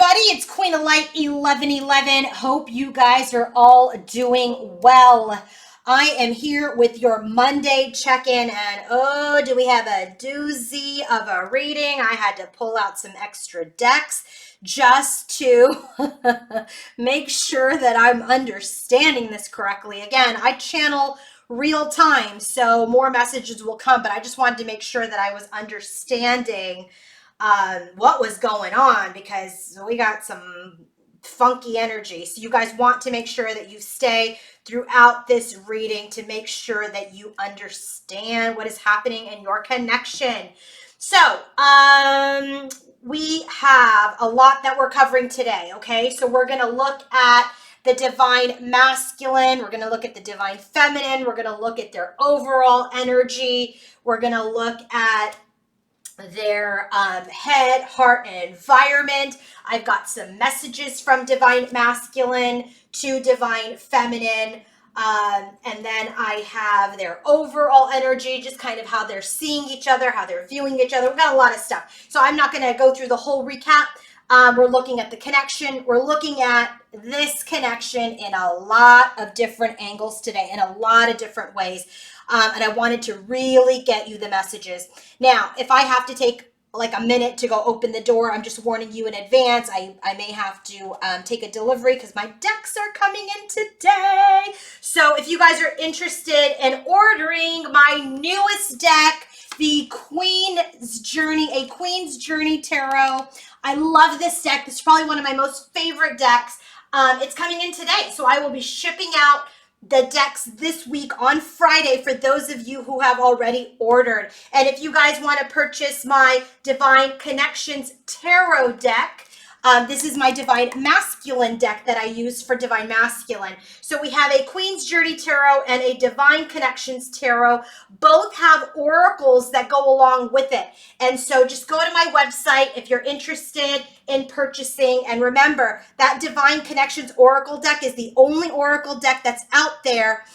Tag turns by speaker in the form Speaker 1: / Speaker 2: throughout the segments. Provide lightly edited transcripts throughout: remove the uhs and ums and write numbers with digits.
Speaker 1: everybody, it's Queen of Light 1111. Hope you guys are all doing well. I am here with your Monday check-in, and oh, do we have a doozy of a reading. I had to pull out some extra decks just to make sure that I'm understanding this correctly. Again, I channel real time, so more messages will come, but I just wanted to make sure that I was understanding what was going on, because we got some funky energy. So you guys want to make sure that you stay throughout this reading to make sure that you understand what is happening in your connection. So we have a lot that we're covering today. Okay, so we're going to look at the divine masculine. We're going to look at the divine feminine. We're going to look at their overall energy. We're going to look at their head, heart, and environment. I've got some messages from divine masculine to divine feminine. And then I have their overall energy, just kind of how they're seeing each other, how they're viewing each other. We've got a lot of stuff. So I'm not going to go through the whole recap. We're looking at the connection. We're looking at this connection in a lot of different angles today, in a lot of different ways. And I wanted to really get you the messages. Now, if I have to take like a minute to go open the door, I'm just warning you in advance. I may have to take a delivery because my decks are coming in today. So if you guys are interested in ordering my newest deck, the Queen's Journey, a Queen's Journey Tarot. I love this deck. This is probably one of my most favorite decks. It's coming in today. So I will be shipping out the decks this week on Friday for those of you who have already ordered. And if you guys want to purchase my Divine Connections Tarot deck, this is my Divine Masculine deck that I use for Divine Masculine. So we have a Queen's Journey Tarot and a Divine Connections Tarot. Both have oracles that go along with it. And so just go to my website if you're interested in purchasing. And remember, that Divine Connections Oracle deck is the only oracle deck that's out there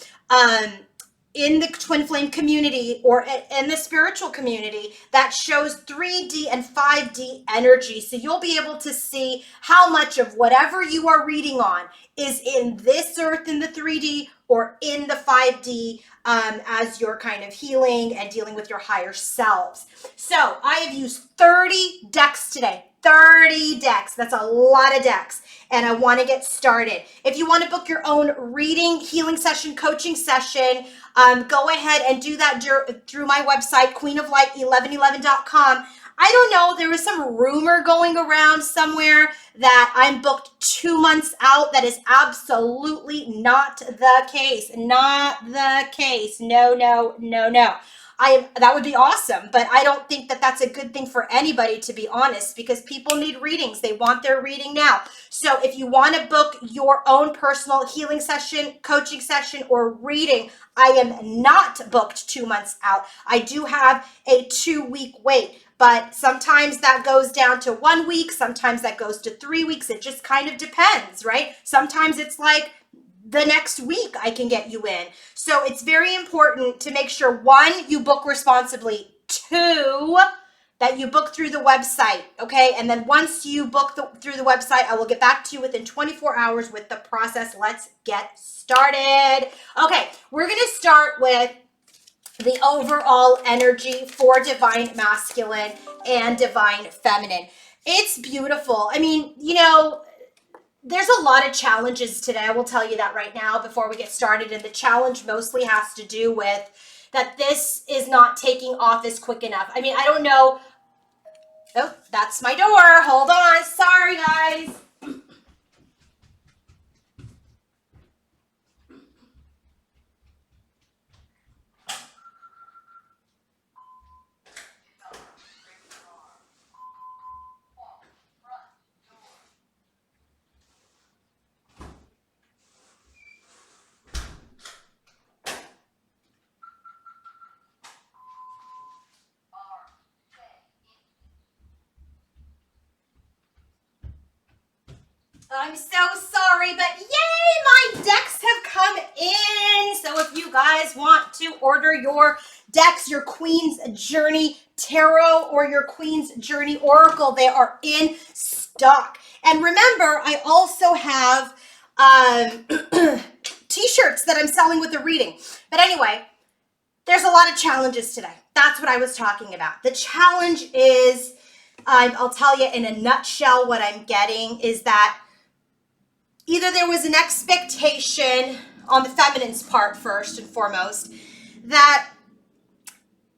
Speaker 1: in the Twin Flame community or in the spiritual community that shows 3D and 5D energy. So you'll be able to see how much of whatever you are reading on is in this earth in the 3D or in the 5D as you're kind of healing and dealing with your higher selves. So I have used 30 decks today. 30 decks. That's a lot of decks. And I want to get started. If you want to book your own reading, healing session, coaching session, go ahead and do that through my website, queenoflight1111.com. I don't know, there was some rumor going around somewhere that I'm booked 2 months out. That is absolutely not the case. Not the case. No, no, no, no. That would be awesome, but I don't think that that's a good thing for anybody, to be honest, because people need readings. They want their reading now. So if you want to book your own personal healing session, coaching session, or reading, I am not booked 2 months out. I do have a 2-week wait, but sometimes that goes down to 1 week. Sometimes that goes to 3 weeks. It just kind of depends, right? Sometimes it's like the next week I can get you in. So it's very important to make sure, 1, you book responsibly, 2, that you book through the website, okay? And then once you book through the website, I will get back to you within 24 hours with the process. Let's get started. Okay, we're going to start with the overall energy for Divine Masculine and Divine Feminine. It's beautiful. I mean, you know, there's a lot of challenges today. I will tell you that right now before we get started. And the challenge mostly has to do with that this is not taking off as quick enough. I mean, I don't know. Oh, that's my door. Hold on. Sorry, guys. I'm so sorry, but yay, my decks have come in. So if you guys want to order your decks, your Queen's Journey Tarot or your Queen's Journey Oracle, they are in stock. And remember, I also have t-shirts that I'm selling with the reading. But anyway, there's a lot of challenges today. That's what I was talking about. The challenge is, I'll tell you in a nutshell what I'm getting is that either there was an expectation on the feminine's part first and foremost that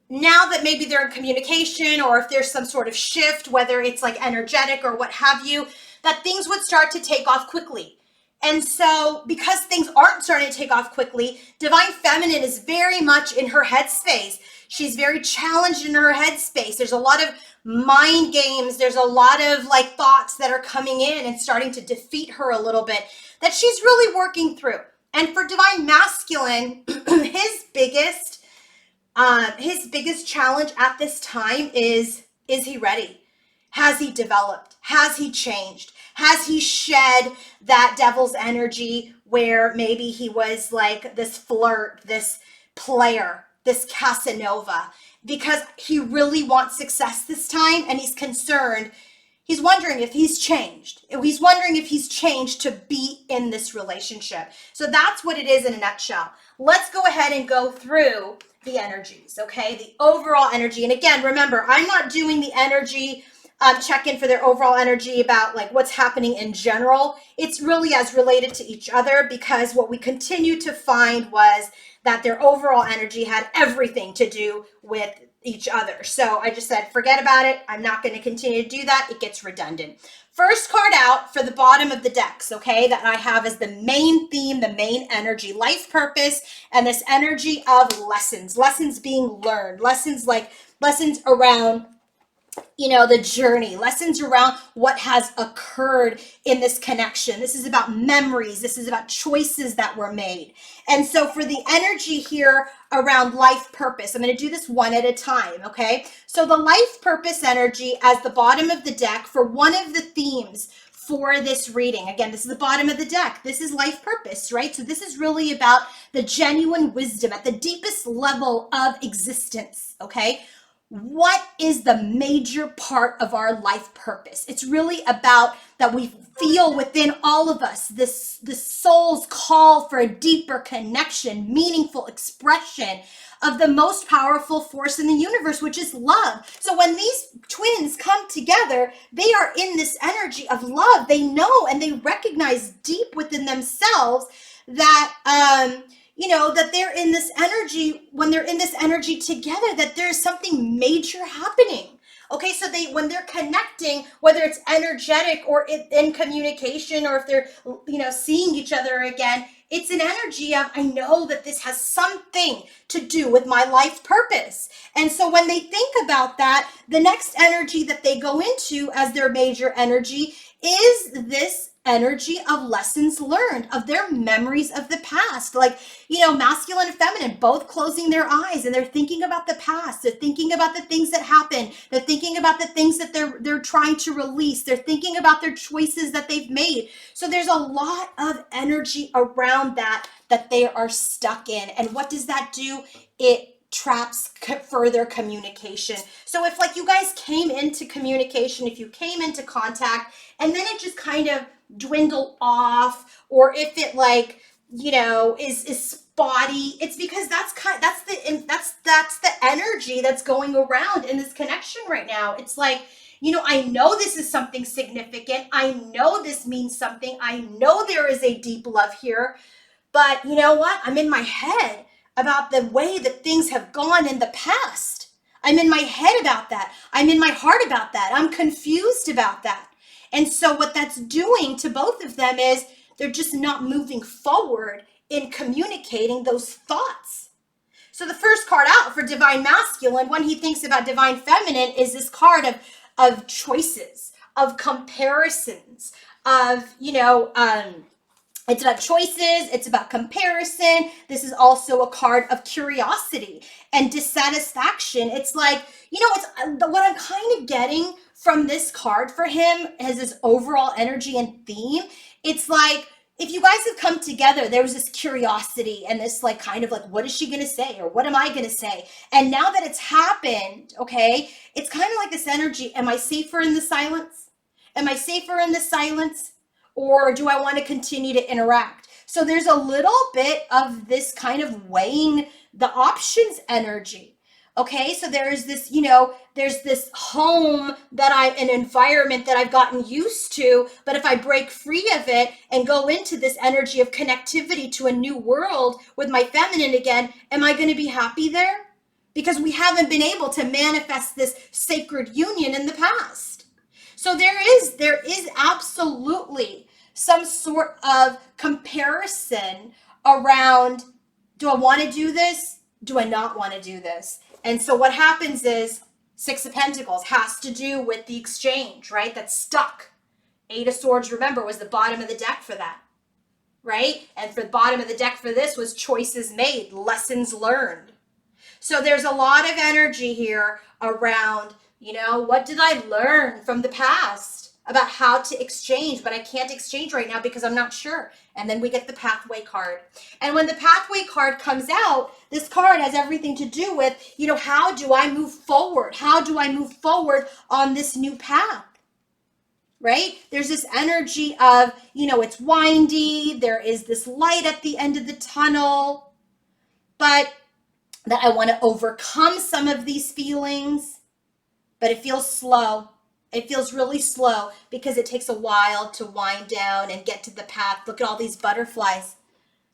Speaker 1: now that maybe they're in communication, or if there's some sort of shift, whether it's like energetic or what have you, that things would start to take off quickly. And so because things aren't starting to take off quickly, Divine Feminine is very much in her headspace. She's very challenged in her headspace. There's a lot of mind games. There's a lot of like thoughts that are coming in and starting to defeat her a little bit that she's really working through. And for Divine Masculine, his biggest challenge at this time is he ready? Has he developed? Has he changed? Has he shed that devil's energy where maybe he was like this flirt, this player, this Casanova, because he really wants success this time and he's concerned. He's wondering if he's changed. He's wondering if he's changed to be in this relationship. So that's what it is in a nutshell. Let's go ahead and go through the energies, okay? The overall energy. And again, remember, I'm not doing the energy check-in for their overall energy about like what's happening in general. It's really as related to each other, because what we continue to find was that their overall energy had everything to do with each other. So I just said, forget about it. I'm not going to continue to do that. It gets redundant. First card out for the bottom of the decks, okay, that I have as the main theme, the main energy, life purpose, and this energy of lessons being learned, lessons around, you know, the journey, lessons around what has occurred in this connection. This is about memories. This is about choices that were made. And so for the energy here around life purpose, I'm going to do this one at a time, okay? So the life purpose energy as the bottom of the deck for one of the themes for this reading. Again, this is the bottom of the deck. This is life purpose, right? So this is really about the genuine wisdom at the deepest level of existence, okay? What is the major part of our life purpose? It's really about that we feel within all of us this soul's call for a deeper connection, meaningful expression of the most powerful force in the universe, which is love. So when these twins come together, they are in this energy of love. They know and they recognize deep within themselves that you know, that they're in this energy, when they're in this energy together, that there's something major happening. Okay, so when they're connecting, whether it's energetic or in communication, or if they're, you know, seeing each other again, it's an energy of, I know that this has something to do with my life purpose. And so when they think about that, the next energy that they go into as their major energy is this energy of lessons learned, of their memories of the past. Like, you know, masculine and feminine both closing their eyes and they're thinking about the past. They're thinking about the things that happened. They're thinking about the things that they're trying to release. They're thinking about their choices that they've made. So there's a lot of energy around that they are stuck in. And what does that do? It traps further communication. So if like you guys came into communication, if you came into contact and then it just kind of dwindled off, or if it like, you know, is spotty, it's because that's the energy that's going around in this connection right now. It's like, you know, I know this is something significant. I know this means something. I know there is a deep love here, but you know what? I'm in my head about the way that things have gone in the past. I'm in my head about that. I'm in my heart about that. I'm confused about that. And so what that's doing to both of them is they're just not moving forward in communicating those thoughts. So the first card out for Divine Masculine, when he thinks about Divine Feminine, is this card of choices, of comparisons, of, you know, it's about choices. It's about comparison. This is also a card of curiosity and dissatisfaction. It's like, you know, it's what I'm kind of getting from this card for him as his overall energy and theme. It's like, if you guys have come together, there was this curiosity and this like kind of like, what is she going to say? Or what am I going to say? And now that it's happened, okay, it's kind of like this energy. Am I safer in the silence? Am I safer in the silence, or do I want to continue to interact? So there's a little bit of this kind of weighing the options energy. Okay, so there's this, there's this home an environment that I've gotten used to, but if I break free of it and go into this energy of connectivity to a new world with my feminine again, am I going to be happy there? Because we haven't been able to manifest this sacred union in the past. So there is absolutely some sort of comparison around, do I want to do this? Do I not want to do this? And so what happens is Six of Pentacles has to do with the exchange, right? That's stuck. Eight of Swords, remember, was the bottom of the deck for that, right? And for the bottom of the deck for this was choices made, lessons learned. So there's a lot of energy here around, what did I learn from the past about how to exchange, but I can't exchange right now because I'm not sure. And then we get the pathway card. And when the pathway card comes out, this card has everything to do with, how do I move forward? How do I move forward on this new path? Right? There's this energy of, it's windy. There is this light at the end of the tunnel, but that I want to overcome some of these feelings, but it feels slow. It feels really slow because it takes a while to wind down and get to the path. Look at all these butterflies.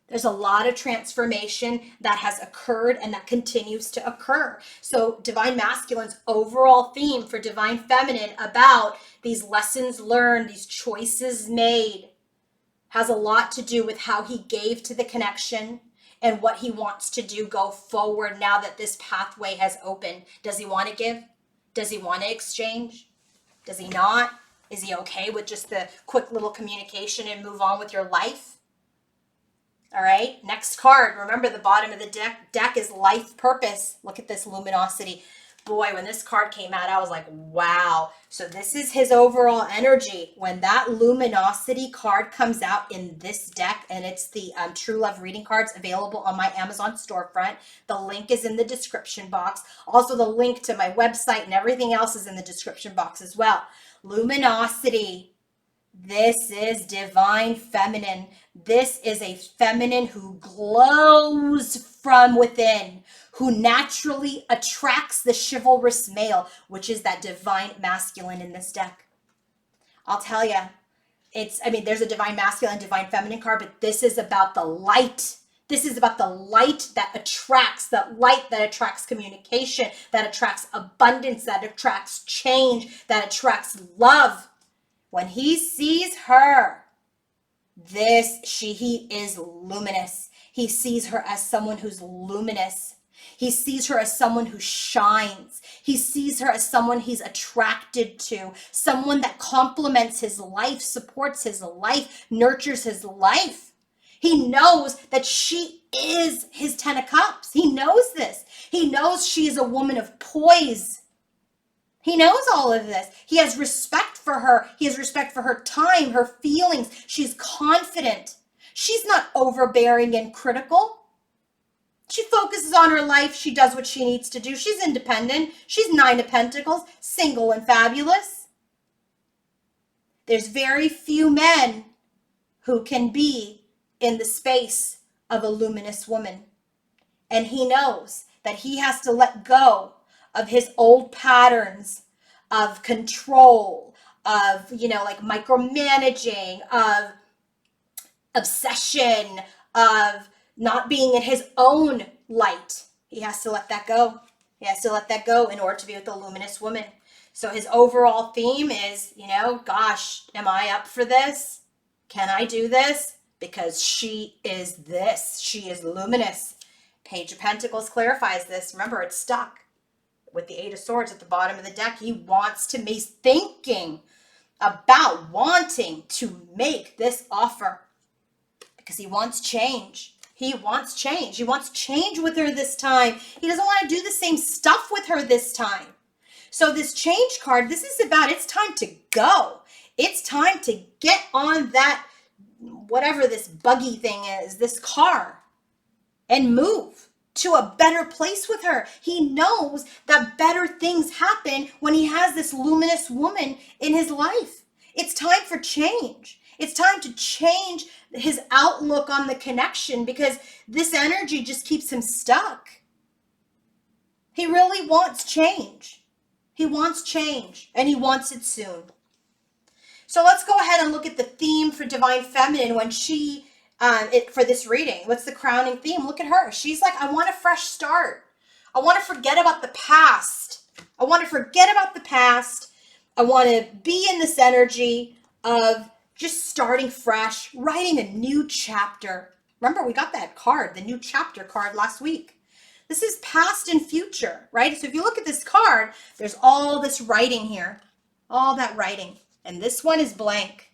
Speaker 1: There's a lot of transformation that has occurred and that continues to occur. So Divine Masculine's overall theme for Divine Feminine about these lessons learned, these choices made, has a lot to do with how he gave to the connection and what he wants to do go forward now that this pathway has opened. Does he want to give? Does he want to exchange? Does he not? Is he okay with just the quick little communication and move on with your life? All right, next card. Remember, the bottom of the deck is life purpose. Look at this luminosity. Boy, when this card came out, I was like, wow. So this is his overall energy. When that luminosity card comes out in this deck, and it's the True Love reading cards available on my Amazon storefront. The link is in the description box. Also, the link to my website and everything else is in the description box as well. Luminosity. This is Divine Feminine. This is a feminine who glows from within, who naturally attracts the chivalrous male, which is that Divine Masculine in this deck. I'll tell you, there's a Divine Masculine, Divine Feminine card, but this is about the light. This is about the light that attracts communication, that attracts abundance, that attracts change, that attracts love. When he sees her, he is luminous. He sees her as someone who's luminous. He sees her as someone who shines. He sees her as someone he's attracted to, someone that complements his life, supports his life, nurtures his life. He knows that she is his 10 of Cups. He knows this. He knows she is a woman of poise. He knows all of this. He has respect for her. He has respect for her time, her feelings. She's confident. She's not overbearing and critical. She focuses on her life. She does what she needs to do. She's independent. She's 9 of Pentacles, single and fabulous. There's very few men who can be in the space of a luminous woman. And he knows that he has to let go of his old patterns of control, of, micromanaging, of obsession, of not being in his own light. He has to let that go. He has to let that go in order to be with a luminous woman. So his overall theme is, gosh, am I up for this? Can I do this? Because she is this. She is luminous. Page of Pentacles clarifies this. Remember, it's stuck with the 8 of Swords at the bottom of the deck. He's thinking about wanting to make this offer because he wants change. He wants change. He wants change with her this time. He doesn't want to do the same stuff with her this time. So this change card, this is about, it's time to go. It's time to get on that, whatever this buggy thing is, this car, and move to a better place with her. He knows that better things happen when he has this luminous woman in his life. It's time for change. It's time to change his outlook on the connection because this energy just keeps him stuck. He really wants change. He wants change, and he wants it soon. So let's go ahead and look at the theme for Divine Feminine when for this reading. What's the crowning theme? Look at her. She's like, I want a fresh start. I want to forget about the past. I want to forget about the past. I want to be in this energy of just starting fresh, writing a new chapter. Remember, we got that card, the new chapter card last week. This is past and future, right? So if you look at this card, there's all this writing here, all that writing. And this one is blank.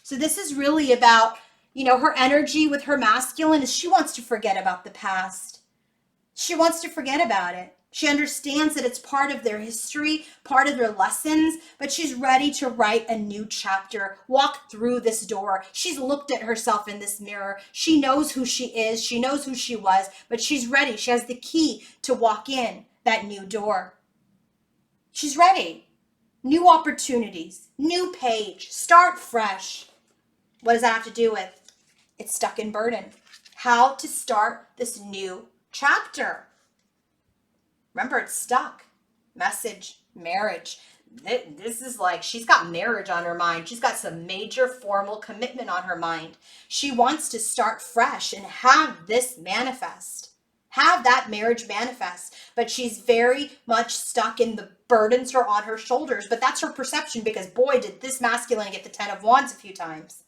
Speaker 1: So this is really about, her energy with her masculine is she wants to forget about the past. She wants to forget about it. She understands that it's part of their history, part of their lessons, but she's ready to write a new chapter, walk through this door. She's looked at herself in this mirror. She knows who she is. She knows who she was, but she's ready. She has the key to walk in that new door. She's ready. New opportunities, new page, start fresh. What does that have to do with? It's stuck in burden. How to start this new chapter. Remember, it's stuck. Message, marriage. This is like, she's got marriage on her mind. She's got some major formal commitment on her mind. She wants to start fresh and have this manifest. Have that marriage manifest. But she's very much stuck in the burdens are on her shoulders. But that's her perception because boy, did this masculine get the 10 of Wands a few times.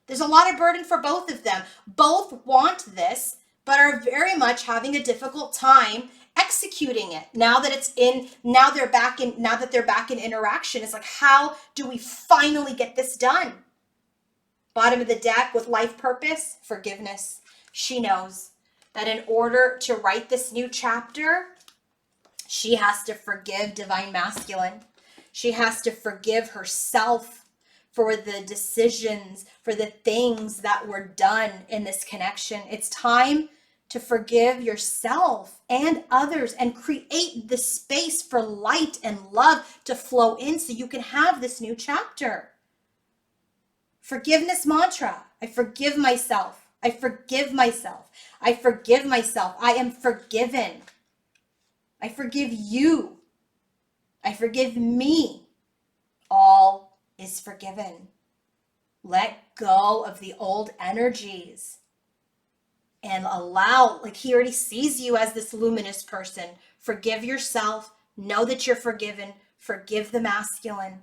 Speaker 1: There's a lot of burden for both of them. Both want this, but are very much having a difficult time executing it. Now that they're back in interaction, it's like, how do we finally get this done? Bottom of the deck with life purpose, forgiveness. She knows that in order to write this new chapter, she has to forgive Divine Masculine. She has to forgive herself for the decisions, for the things that were done in this connection. It's time to forgive yourself and others and create the space for light and love to flow in so you can have this new chapter. Forgiveness mantra. I forgive myself. I forgive myself. I forgive myself. I am forgiven. I forgive you. I forgive me. All is forgiven. Let go of the old energies and allow, like he already sees you as this luminous person. Forgive yourself. Know that you're forgiven. Forgive the masculine.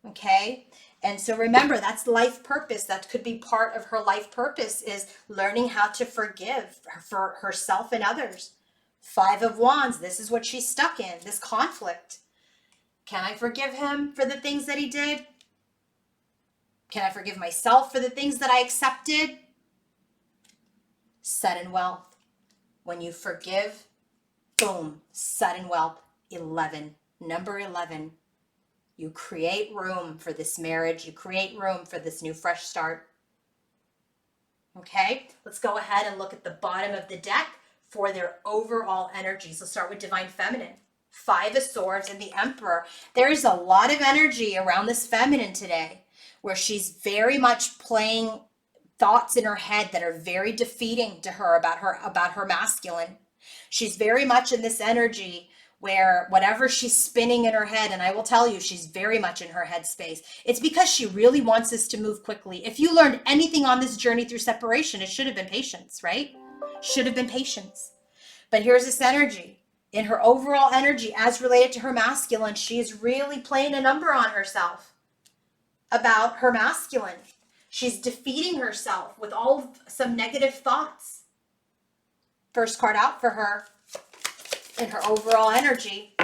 Speaker 1: Okay? And so remember, that's life purpose. That could be part of her life purpose is learning how to forgive for herself and others. 5 of Wands, this is what she's stuck in, this conflict. Can I forgive him for the things that he did? Can I forgive myself for the things that I accepted? Sudden wealth. When you forgive, boom, sudden wealth. 11. Number 11. You create room for this marriage. You create room for this new fresh start. Okay, let's go ahead and look at the bottom of the deck for their overall energies. Let's start with Divine Feminine. 5 of Swords and the Emperor. There is a lot of energy around this feminine today where she's very much playing thoughts in her head that are very defeating to her about her masculine. She's very much in this energy where whatever she's spinning in her head, and I will tell you, she's very much in her head space. It's because she really wants this to move quickly. If you learned anything on this journey through separation, it should have been patience, right? Should have been patience. But here's this energy. In her overall energy, as related to her masculine, she's really playing a number on herself about her masculine. She's defeating herself with some negative thoughts. First card out for her in her overall energy,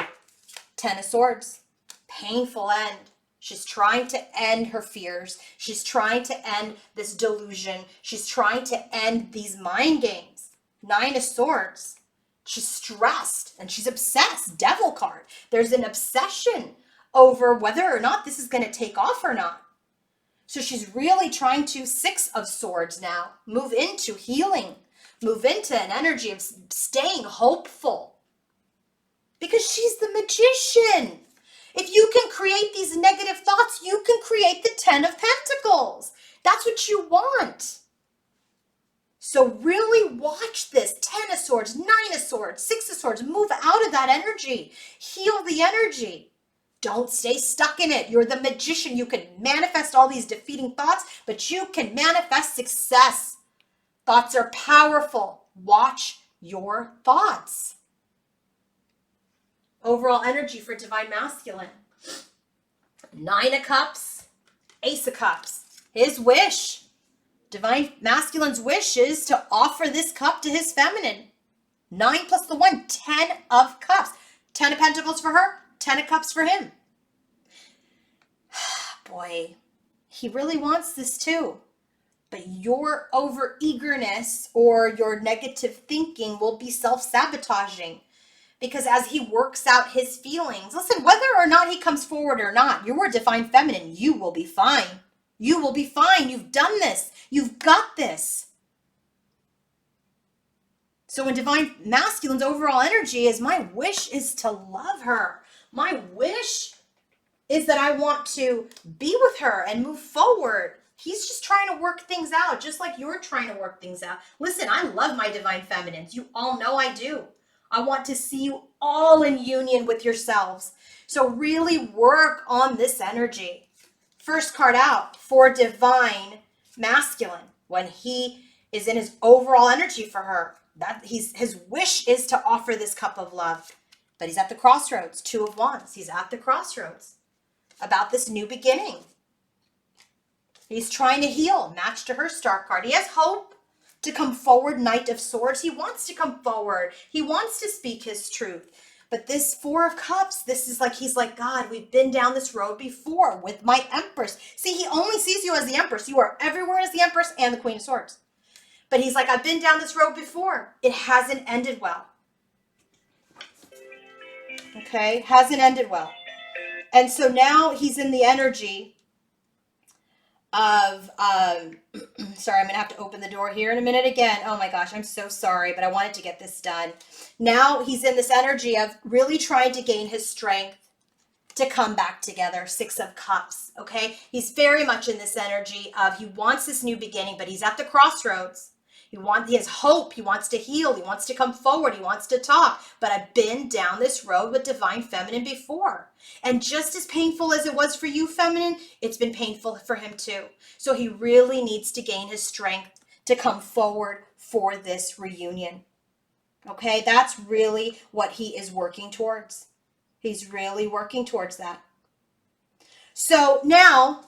Speaker 1: 10 of Swords. Painful end. She's trying to end her fears. She's trying to end this delusion. She's trying to end these mind games. 9 of Swords. She's stressed and she's obsessed. Devil card. There's an obsession over whether or not this is going to take off or not. So she's really trying to, 6 of Swords now, move into healing. Move into an energy of staying hopeful. Because she's the magician. If you can create these negative thoughts, you Ten of Pentacles. That's what you want. So really watch this. Ten of Swords, Nine of Swords, Six of Swords. Move out of that energy. Heal the energy. Don't stay stuck in it. You're the magician. You can manifest all these defeating thoughts, but you can manifest success. Thoughts are powerful. Watch your thoughts. Overall energy for Divine Masculine. Nine of Cups, Ace of Cups. His wish. Divine Masculine's wish is to offer this cup to his feminine. 9 plus the 1, 10 of Cups. 10 of Pentacles for her, 10 of Cups for him. Boy, he really wants this too. But your over-eagerness or your negative thinking will be self-sabotaging. Because as he works out his feelings, listen, whether or not he comes forward or not, you're a Divine Feminine, you will be fine. You will be fine. You've done this. You've got this. So when Divine Masculine's overall energy is, my wish is to love her. My wish is that I want to be with her and move forward. He's just trying to work things out, just like you're trying to work things out. Listen, I love my Divine Feminines. You all know I do. I want to see you all in union with yourselves. So really work on this energy. First card out for Divine Masculine, when he is in his overall energy for her, that his wish is to offer this cup of love. But he's at the crossroads. Two of Wands. He's at the crossroads about this new beginning. He's trying to heal. Match to her star card. He has hope to come forward. Knight of Swords. He wants to come forward. He wants to speak his truth. But this Four of Cups, this is like, he's like, God, we've been down this road before with my Empress. See, he only sees you as the Empress. You are everywhere as the Empress and the Queen of Swords. But he's like, I've been down this road before. It hasn't ended well. Okay, hasn't ended well. And so now he's in the energy of, sorry, I'm going to have to open the door here in a minute again. Oh my gosh, I'm so sorry, but I wanted to get this done. Now he's in this energy of really trying to gain his strength to come back together. Six of Cups, okay? He's very much in this energy of he wants this new beginning, but he's at the crossroads. He has hope. He wants to heal. He wants to come forward. He wants to talk. But I've been down this road with Divine Feminine before. And just as painful as it was for you, Feminine, it's been painful for him too. So he really needs to gain his strength to come forward for this reunion. Okay, that's really what he is working towards. He's really working towards that. So now,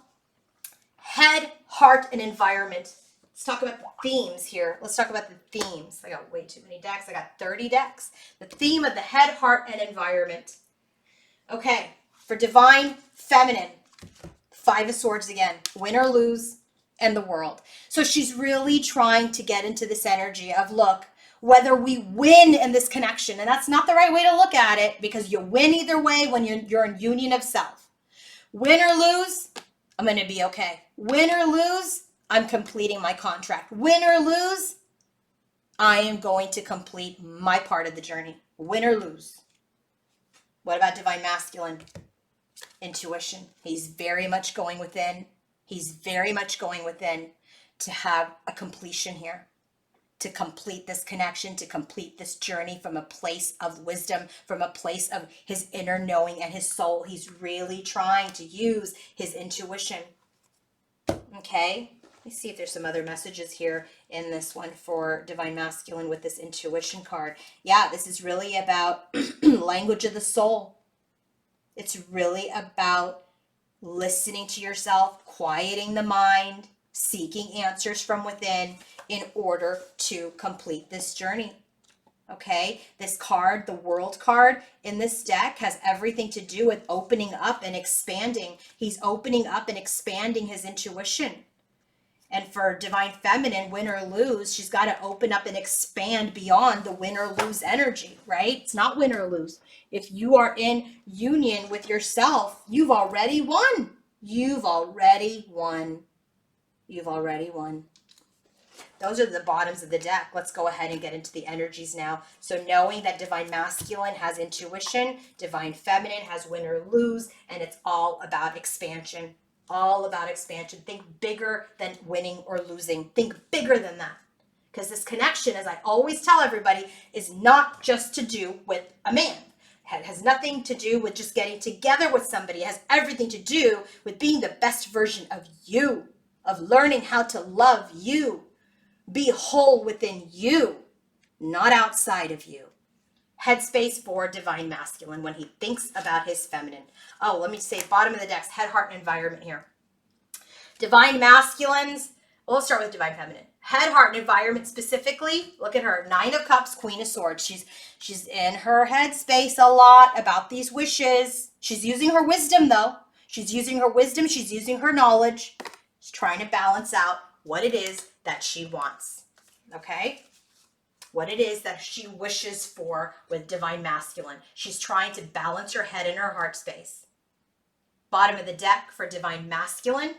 Speaker 1: head, heart, and environment. Let's talk about the themes here. Let's talk about the themes. I got way too many decks. I got 30 decks. The theme of the head, heart, and environment. Okay, for Divine Feminine, Five of Swords again. Win or lose, and the World. So she's really trying to get into this energy of, look, whether we win in this connection, and that's not the right way to look at it, because you win either way when you're in union of self. Win or lose, I'm going to be okay. Win or lose, I'm completing my contract. Win or lose, I am going to complete my part of the journey. Win or lose. What about Divine Masculine? Intuition. He's very much going within. He's very much going within to have a completion here. To complete this connection, to complete this journey from a place of wisdom, from a place of his inner knowing and his soul. He's really trying to use his intuition. Okay? Let me see if there's some other messages here in this one for Divine Masculine with this intuition card. Yeah, this is really about language of the soul. It's really about listening to yourself, quieting the mind, seeking answers from within in order to complete this journey. Okay, this card, the World card in this deck, has everything to do with opening up and expanding. He's opening up and expanding his intuition. And for Divine Feminine, win or lose, she's got to open up and expand beyond the win or lose energy, right? It's not win or lose. If you are in union with yourself, you've already won. You've already won. You've already won. Those are the bottoms of the deck. Let's go ahead and get into the energies now. So knowing that Divine Masculine has intuition, Divine Feminine has win or lose, and it's all about expansion. all about expansion. Think bigger than winning or losing. Think bigger than that. Because this connection, as I always tell everybody, is not just to do with a man. It has nothing to do with just getting together with somebody. It has everything to do with being the best version of you, of learning how to love you, be whole within you, not outside of you. Headspace for divine masculine when he thinks about his feminine. Oh, let me say bottom of the decks, head, heart, and environment here. Divine masculines, well, let's start with divine feminine. Head, heart, and environment specifically. Look at her, 9 of Cups, Queen of Swords. She's in her headspace a lot about these wishes. She's using her wisdom, though. She's using her wisdom. She's using her knowledge. She's trying to balance out what it is that she wants, okay? What it is that she wishes for with divine masculine. She's trying to balance her head and her heart space. Bottom of the deck for divine masculine,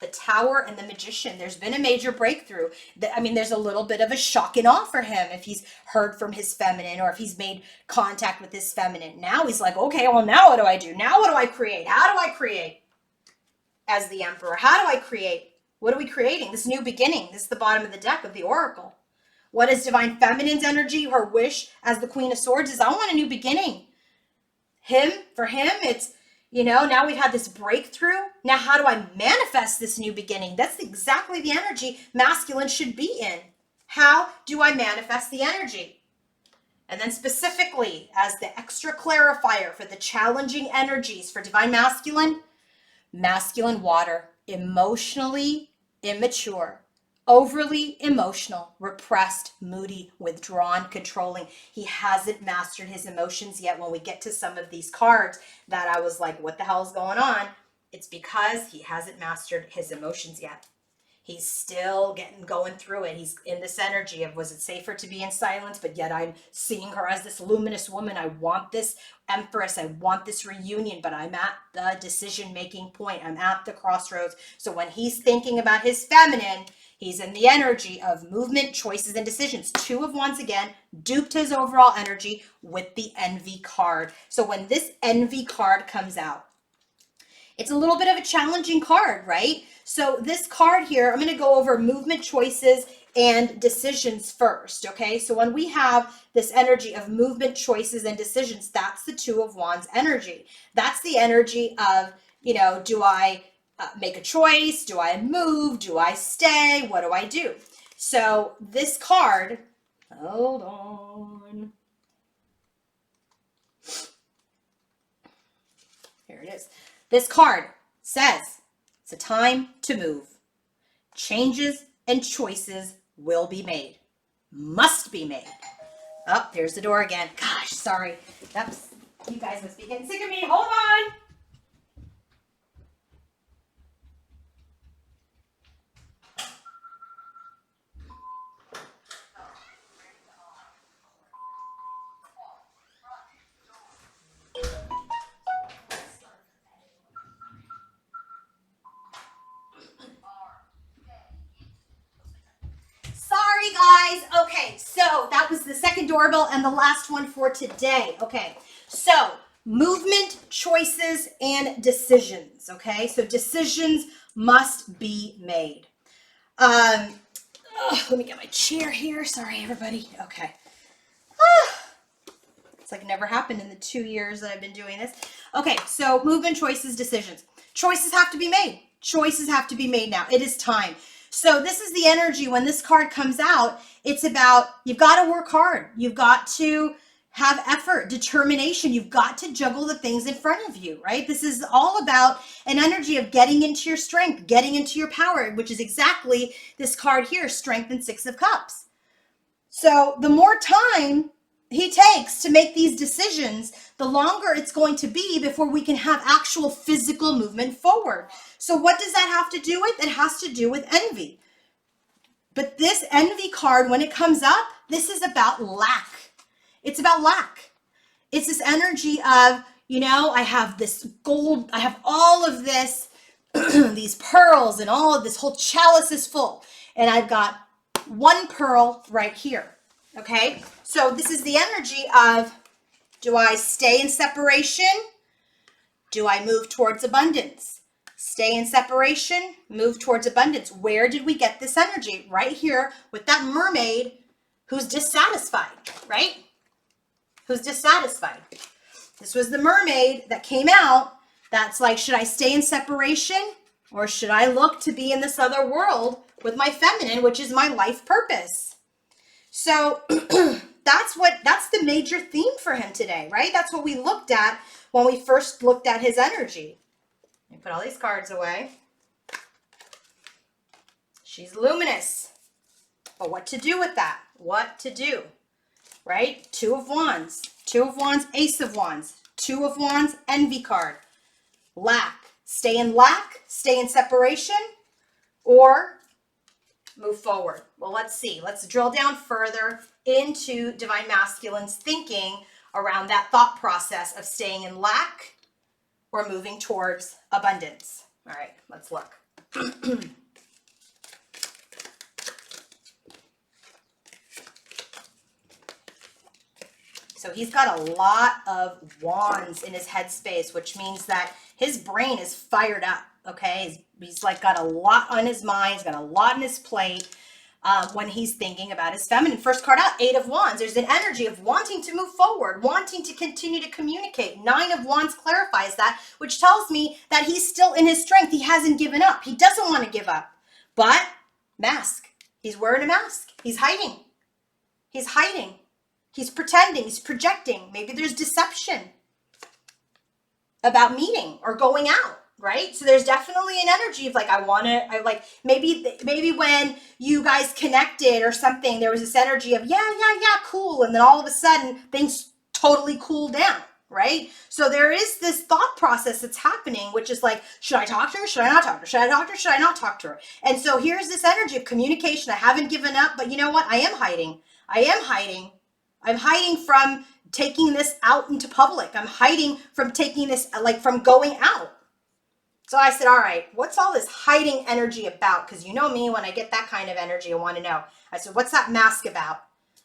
Speaker 1: the Tower and the Magician. There's been a major breakthrough. I mean, there's a little bit of a shock and awe for him if he's heard from his feminine or if he's made contact with his feminine. Now he's like, okay, well, now what do I do? Now what do I create? How do I create as the Emperor? How do I create? What are we creating? This new beginning. This is the bottom of the deck of the Oracle. What is divine feminine's energy? Her wish as the Queen of Swords is, I want a new beginning. For him, it's, you know, now we've had this breakthrough. Now, how do I manifest this new beginning? That's exactly the energy masculine should be in. How do I manifest the energy? And then specifically as the extra clarifier for the challenging energies for divine masculine water, emotionally immature, overly emotional, repressed, moody, withdrawn, controlling. He hasn't mastered his emotions yet. When we get to some of these cards that I was like, what the hell is going on? It's because he hasn't mastered his emotions yet. He's still going through it. He's in this energy of, was it safer to be in silence? But yet I'm seeing her as this luminous woman. I want this Empress. I want this reunion, but I'm at the decision-making point. I'm at the crossroads. So when he's thinking about his feminine, he's in the energy of movement, choices, and decisions. 2 of Wands again, duped his overall energy with the Envy card. So when this Envy card comes out, it's a little bit of a challenging card, right? So this card here, I'm going to go over movement, choices, and decisions first, okay? So when we have this energy of movement, choices, and decisions, that's the 2 of Wands energy. That's the energy of, you know, do I make a choice? Do I move? Do I stay? What do I do? So this card, hold on. Here it is. This card says it's a time to move. Changes and choices will be made. Must be made. Oh, there's the door again. Gosh, sorry. That's, you guys must be getting sick of me. Hold on. Sorry, guys. Okay, so that was the second doorbell and the last one for today. Okay, so movement, choices, and decisions. Okay, so decisions must be made. Let me get my chair here. Sorry, everybody. Okay. It's like never happened in the 2 years that I've been doing this. Okay, so movement, choices, decisions. Choices have to be made. Choices have to be made now. It is time. So this is the energy when this card comes out. It's about, you've got to work hard. You've got to have effort, determination. You've got to juggle the things in front of you, right? This is all about an energy of getting into your strength, getting into your power, which is exactly this card here, Strength and 6 of Cups. So the more time he takes to make these decisions, the longer it's going to be before we can have actual physical movement forward. So what does that have to do with? It has to do with envy. But this Envy card, when it comes up, this is about lack. It's about lack. It's this energy of, you know, I have this gold, I have all of this, these pearls and all of this whole chalice is full. And I've got one pearl right here. Okay, so this is the energy of, do I stay in separation? Do I move towards abundance? stay in separation, move towards abundance. Where did we get this energy? Right here with that mermaid who's dissatisfied, right? Who's dissatisfied. This was the mermaid that came out that's like, should I stay in separation or should I look to be in this other world with my feminine, which is my life purpose? So that's the major theme for him today, right? That's what we looked at when we first looked at his energy. Let me put all these cards away. She's luminous. But what to do with that? What to do, right? Two of Wands, Ace of Wands, Two of Wands, Envy card. Lack, stay in separation, or move forward. Well, let's see. Let's drill down further into Divine Masculine's thinking around that thought process of staying in lack or moving towards abundance. All right, let's look. So he's got a lot of wands in his headspace, which means that his brain is fired up, okay? He's like got a lot on his mind. He's got a lot on his plate when he's thinking about his feminine. First card out, Eight of Wands. There's an energy of wanting to move forward, wanting to continue to communicate. Nine of Wands clarifies that, which tells me that he's still in his strength. He hasn't given up. He doesn't want to give up. But mask. He's wearing a mask. He's hiding. He's hiding. He's pretending, he's projecting. Maybe there's deception about meeting or going out, right? So there's definitely an energy of like, maybe when you guys connected or something, there was this energy of, yeah, cool. And then all of a sudden things totally cool down, right? So there is this thought process that's happening, which is like, should I talk to her? Should I not talk to her? Should I talk to her? Should I not talk to her? And so here's this energy of communication. I haven't given up, but you know what? I am hiding. I'm hiding from taking this out into public. I'm hiding from taking this, like from going out. So I said, all right, what's all this hiding energy about? Because you know me, when I get that kind of energy, I want to know. I said, what's that mask about?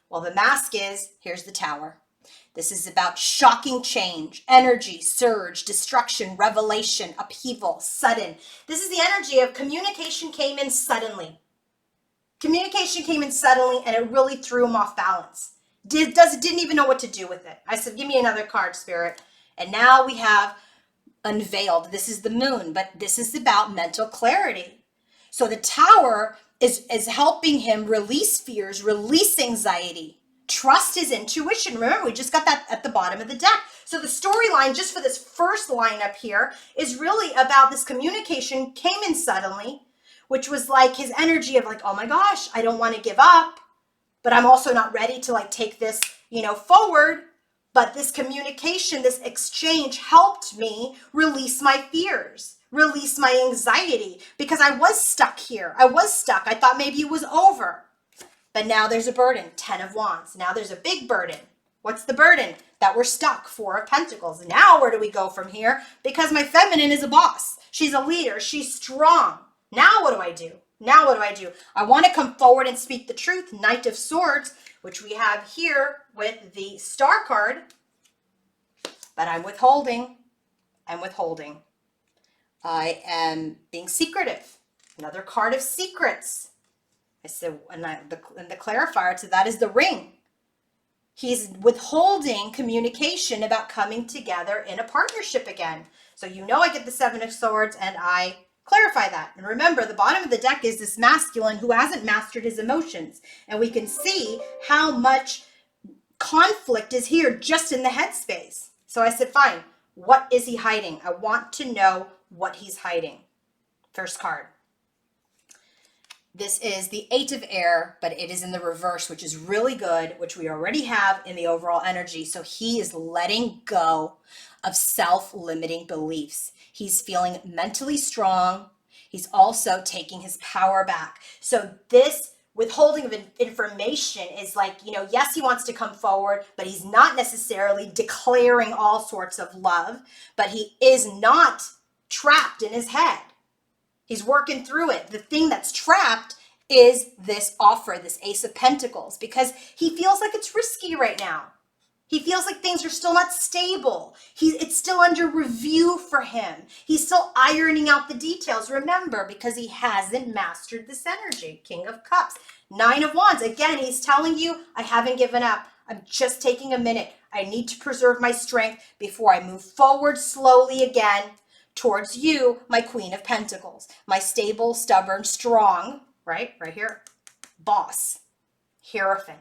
Speaker 1: Well, the mask is, here's the Tower. This is about shocking change, energy, surge, destruction, revelation, upheaval, sudden. This is the energy of communication came in suddenly. Communication came in suddenly and it really threw him off balance. Didn't even know what to do with it. I said, give me another card, Spirit. And now we have unveiled. This is the Moon, but this is about mental clarity. So the Tower is helping him release fears, release anxiety, trust his intuition. Remember, we just got that at the bottom of the deck. So the storyline, just for this first line up here, is really about this communication came in suddenly, which was like his energy of like, oh my gosh, I don't want to give up. But I'm also not ready to like take this, forward. But this communication, this exchange helped me release my fears, release my anxiety, because I was stuck here. I thought maybe it was over. But now there's a burden, 10 of Wands. Now there's a big burden. What's the burden? That we're stuck, 4 of Pentacles. Now where do we go from here? Because my feminine is a boss. She's a leader. She's strong. Now what do I do? I want to come forward and speak the truth. Knight of Swords, which we have here with the Star card. But I'm withholding. I am being secretive. Another card of secrets. I said, and the clarifier to that is the Ring. He's withholding communication about coming together in a partnership again. So I get the 7 of Swords and I clarify that. And remember, the bottom of the deck is this masculine who hasn't mastered his emotions. And we can see how much conflict is here just in the headspace. So I said, fine, what is he hiding? I want to know what he's hiding. First card. This is the 8 of Air, but it is in the reverse, which is really good, which we already have in the overall energy. So he is letting go of self-limiting beliefs. He's feeling mentally strong. He's also taking his power back. So this withholding of information is like, yes, he wants to come forward, but he's not necessarily declaring all sorts of love, but he is not trapped in his head. He's working through it. The thing that's trapped is this offer, this Ace of Pentacles, because he feels like it's risky right now. He feels like things are still not stable. It's still under review for him. He's still ironing out the details, remember, because he hasn't mastered this energy. King of Cups, Nine of Wands. Again, he's telling you, I haven't given up. I'm just taking a minute. I need to preserve my strength before I move forward slowly again towards you, my Queen of Pentacles. My stable, stubborn, strong, right here, boss, Hierophant.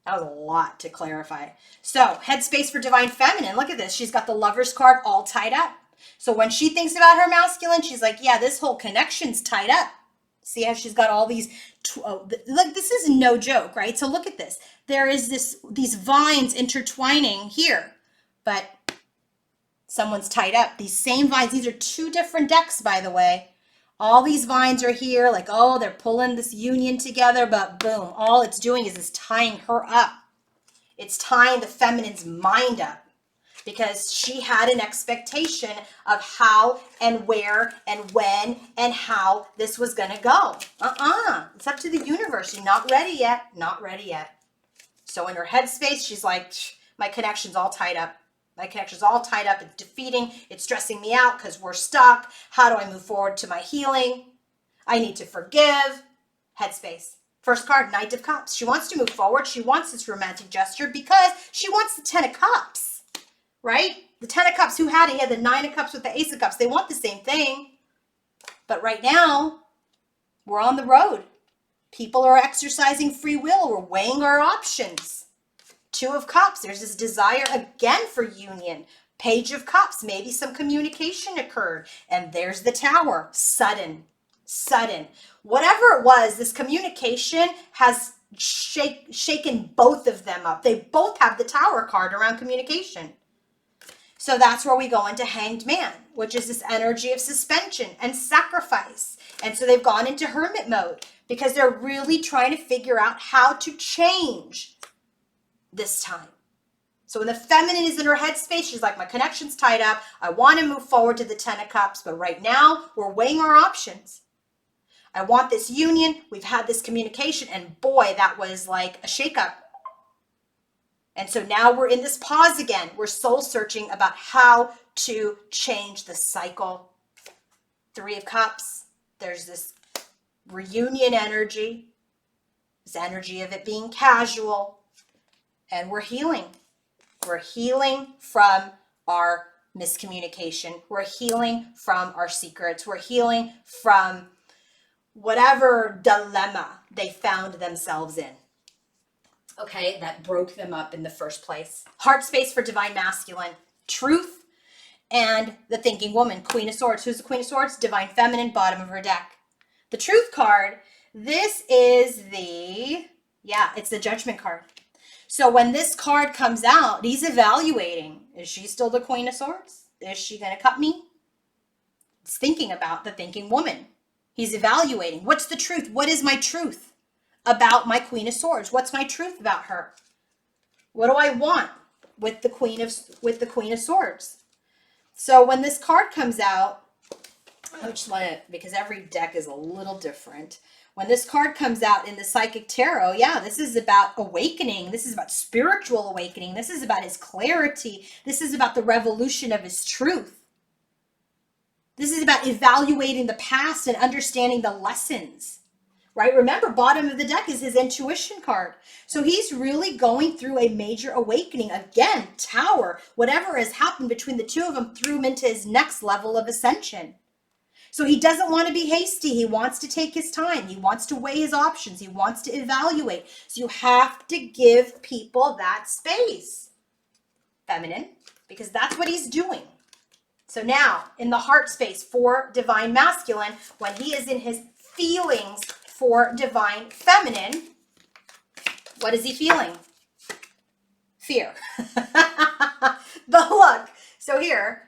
Speaker 1: That was a lot to clarify. So, headspace for Divine Feminine. Look at this. She's got the Lover's card all tied up. So when she thinks about her masculine, she's like, yeah, this whole connection's tied up. See how she's got all these, like, this is no joke, right? So look at this. There is these vines intertwining here, but someone's tied up. These same vines, these are two different decks, by the way. All these vines are here, like, oh, they're pulling this union together, but boom, all it's doing is tying her up. It's tying the feminine's mind up because she had an expectation of how and where and when and how this was going to go. It's up to the universe. You're not ready yet. Not ready yet. So in her headspace, she's like, my connection's all tied up. My connection's all tied up. It's defeating. It's stressing me out because we're stuck. How do I move forward to my healing? I need to forgive. Headspace. First card, Knight of Cups. She wants to move forward. She wants this romantic gesture because she wants the Ten of Cups, right? The Ten of Cups, who had it? He had the Nine of Cups with the Ace of Cups. They want the same thing. But right now, we're on the road. People are exercising free will. We're weighing our options. Two of Cups, there's this desire again for union. Page of Cups, maybe some communication occurred. And there's the Tower, sudden. Whatever it was, this communication has shaken both of them up. They both have the Tower card around communication. So that's where we go into Hanged Man, which is this energy of suspension and sacrifice. And so they've gone into hermit mode because they're really trying to figure out how to change this time. So when the feminine is in her headspace, she's like, my connection's tied up. I want to move forward to the Ten of Cups, but right now we're weighing our options. I want this union. We've had this communication, and boy, that was like a shakeup. And so now we're in this pause again. We're soul searching about how to change the cycle. Three of Cups. There's this reunion energy, this energy of it being casual. And we're healing. We're healing from our miscommunication. We're healing from our secrets. We're healing from whatever dilemma they found themselves in. Okay, that broke them up in the first place. Heart space for Divine Masculine. Truth and the Thinking Woman. Queen of Swords. Who's the Queen of Swords? Divine Feminine, bottom of her deck. The Truth card, this is it's the Judgment card. So when this card comes out, he's evaluating. Is she still the Queen of Swords? Is she going to cut me? It's thinking about the Thinking Woman. He's evaluating. What's the truth? What is my truth about my Queen of Swords? What's my truth about her? What do I want with the Queen of Swords? So when this card comes out, I just want it because every deck is a little different. When this card comes out in the Psychic Tarot, this is about awakening. This is about spiritual awakening. This is about his clarity. This is about the revolution of his truth. This is about evaluating the past and understanding the lessons, right? Remember, bottom of the deck is his intuition card. So he's really going through a major awakening. Again, Tower, whatever has happened between the two of them threw him into his next level of ascension. So he doesn't want to be hasty. He wants to take his time. He wants to weigh his options. He wants to evaluate. So you have to give people that space, feminine, because that's what he's doing. So now in the heart space for Divine Masculine, when he is in his feelings for Divine Feminine, what is he feeling? Fear. But look, so here,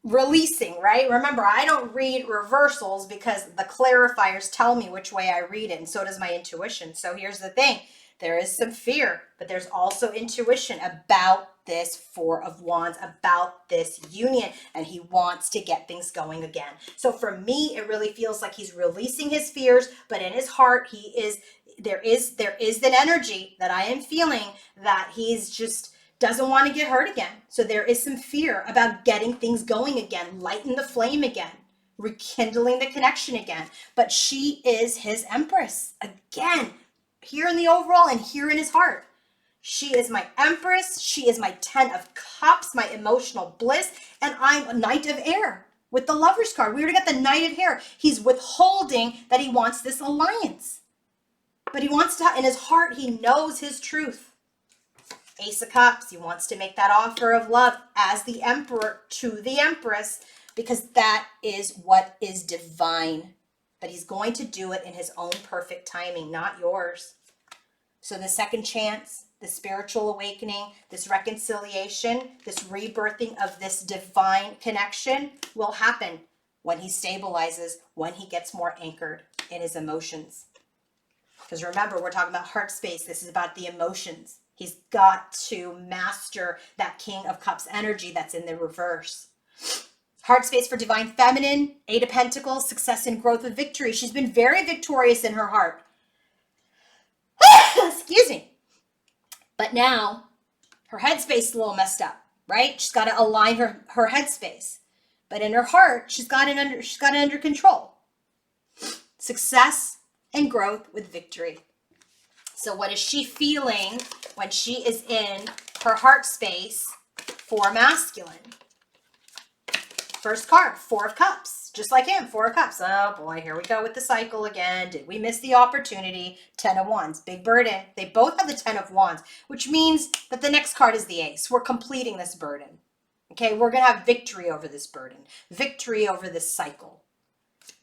Speaker 1: releasing, right? Remember, I don't read reversals because the clarifiers tell me which way I read it, and so does my intuition. So here's the thing. There is some fear, but there's also intuition about this Four of Wands, about this union, and he wants to get things going again. So for me, it really feels like he's releasing his fears, but in his heart, there is an energy that I am feeling that he's just doesn't want to get hurt again. So there is some fear about getting things going again, lighten the flame again, rekindling the connection again. But she is his Empress again, here in the overall and here in his heart. She is my Empress. She is my 10 of Cups, my emotional bliss. And I'm a Knight of Air with the Lover's card. We already got the Knight of Air. He's withholding that he wants this alliance. But he wants to, in his heart, he knows his truth. Ace of Cups, he wants to make that offer of love as the Emperor to the Empress, because that is what is divine. But he's going to do it in his own perfect timing, not yours. So the second chance, the spiritual awakening, this reconciliation, this rebirthing of this divine connection will happen when he stabilizes, when he gets more anchored in his emotions. Because remember, we're talking about heart space. This is about the emotions. He's got to master that King of Cups energy that's in the reverse. Heart space for divine feminine, 8 of Pentacles, success and growth with victory. She's been very victorious in her heart. Excuse me. But now her headspace is a little messed up, right? She's got to align her headspace. But in her heart, she's got it under control. Success and growth with victory. So what is she feeling when she is in her heart space for masculine? First card, 4 of Cups. Just like him, 4 of Cups. Oh boy, here we go with the cycle again. Did we miss the opportunity? 10 of Wands, big burden. They both have the 10 of Wands, which means that the next card is the Ace. We're completing this burden. Okay, we're going to have victory over this burden, victory over this cycle.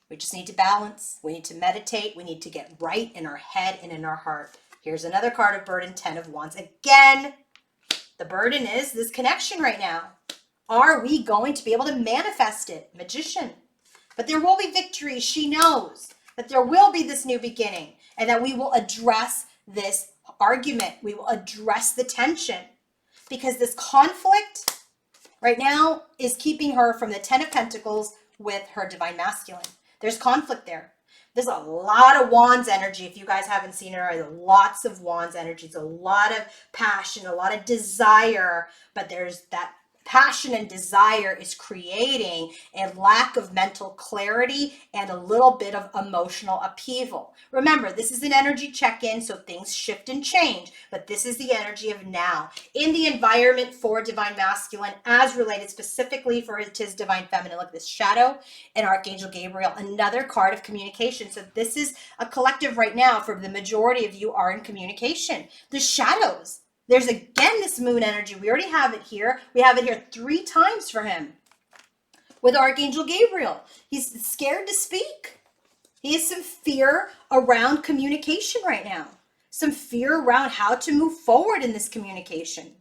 Speaker 1: We just need to balance. We need to meditate. We need to get right in our head and in our heart. Here's another card of burden, 10 of Wands. Again, the burden is this connection right now. Are we going to be able to manifest it? Magician. But there will be victory. She knows that there will be this new beginning and that we will address this argument. We will address the tension, because this conflict right now is keeping her from the 10 of Pentacles with her divine masculine. There's conflict there. There's a lot of Wands energy. If you guys haven't seen her, there's lots of Wands energy. It's a lot of passion, a lot of desire, but there's that passion and desire is creating a lack of mental clarity and a little bit of emotional upheaval. Remember, this is an energy check-in, so things shift and change, but this is the energy of now. In the environment for divine masculine, as related specifically for his divine feminine, look at this shadow and Archangel Gabriel, another card of communication. So this is a collective right now. For the majority of you are in communication. The shadows. There's again this moon energy. We already have it here. We have it here 3 times for him with Archangel Gabriel. He's scared to speak. He has some fear around communication right now. Some fear around how to move forward in this communication.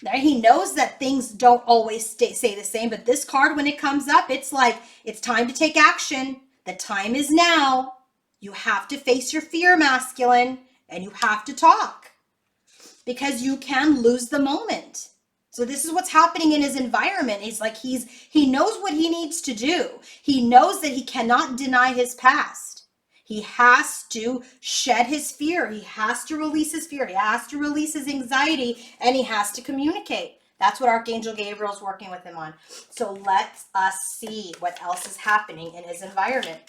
Speaker 1: Now, he knows that things don't always stay the same, but this card, when it comes up, it's like, it's time to take action. The time is now. You have to face your fear, masculine, and you have to talk, because you can lose the moment. So this is what's happening in his environment. It's like he knows what he needs to do. He knows that he cannot deny his past. He has to shed his fear. He has to release his fear. He has to release his anxiety, and he has to communicate. That's what Archangel Gabriel is working with him on. So let us see what else is happening in his environment.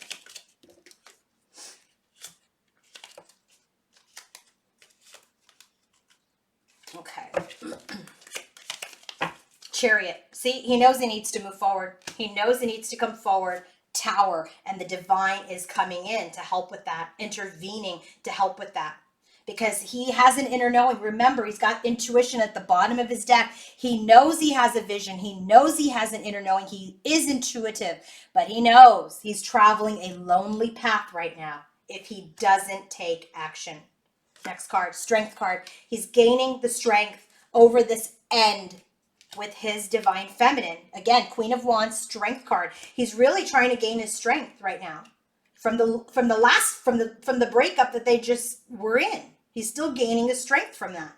Speaker 1: Okay. Chariot. See, he knows he needs to move forward. He knows he needs to come forward. Tower. And the divine is coming in to help with that, intervening to help with that. Because he has an inner knowing. Remember, he's got intuition at the bottom of his deck. He knows he has a vision. He knows he has an inner knowing. He is intuitive, but he knows he's traveling a lonely path right now if he doesn't take action. Next card, Strength card. He's gaining the strength over this end with his divine feminine. Again, Queen of Wands, Strength card. He's really trying to gain his strength right now from the breakup that they just were in. He's still gaining his strength from that.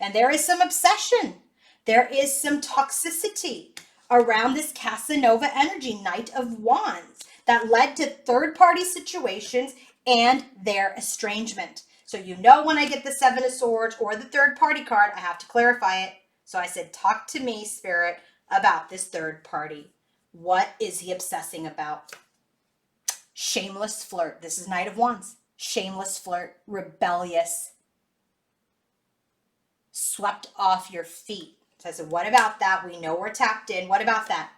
Speaker 1: And there is some obsession. There is some toxicity around this Casanova energy, Knight of Wands, that led to third-party situations and their estrangement. So you know when I get the Seven of Swords or the third-party card, I have to clarify it. So I said, talk to me, Spirit, about this third party. What is he obsessing about? Shameless flirt. This is Knight of Wands. Shameless flirt, rebellious, swept off your feet. So I said, what about that? We know we're tapped in. What about that?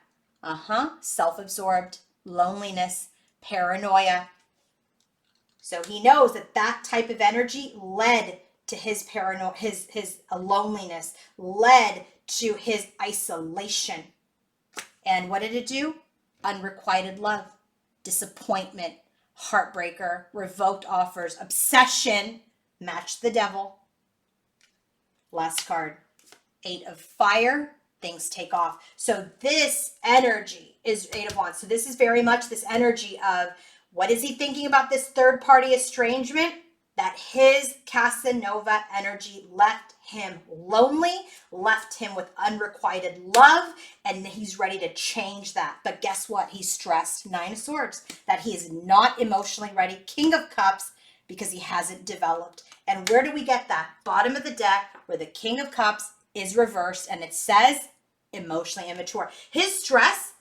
Speaker 1: Self-absorbed, loneliness, paranoia. So he knows that that type of energy led to his paranoia, his loneliness, led to his isolation. And what did it do? Unrequited love, disappointment, heartbreaker, revoked offers, obsession, match the devil. Last card, Eight of Fire, things take off. So this energy is Eight of Wands. So this is very much this energy of what is he thinking about this third party estrangement? That his Casanova energy left him lonely, left him with unrequited love, and he's ready to change that. But guess what? He's stressed, Nine of Swords, that he is not emotionally ready. King of Cups, because he hasn't developed. And where do we get that? Bottom of the deck, where the King of Cups is reversed, and it says emotionally immature. His stress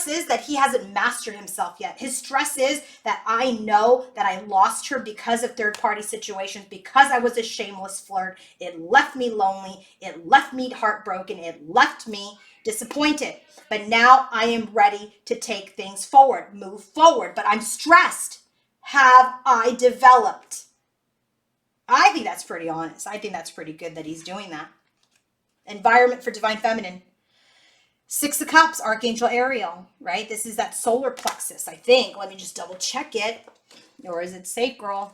Speaker 1: is that he hasn't mastered himself yet. His stress is that I know that I lost her because of third-party situations, because I was a shameless flirt. It left me lonely. It left me heartbroken. It left me disappointed. But now I am ready to take things forward, move forward. But I'm stressed. Have I developed? I think that's pretty honest. I think that's pretty good that he's doing that. Environment for Divine Feminine. Six of Cups, Archangel Ariel, right? This is that solar plexus, I think. Let me just double check it. Or is it sacral?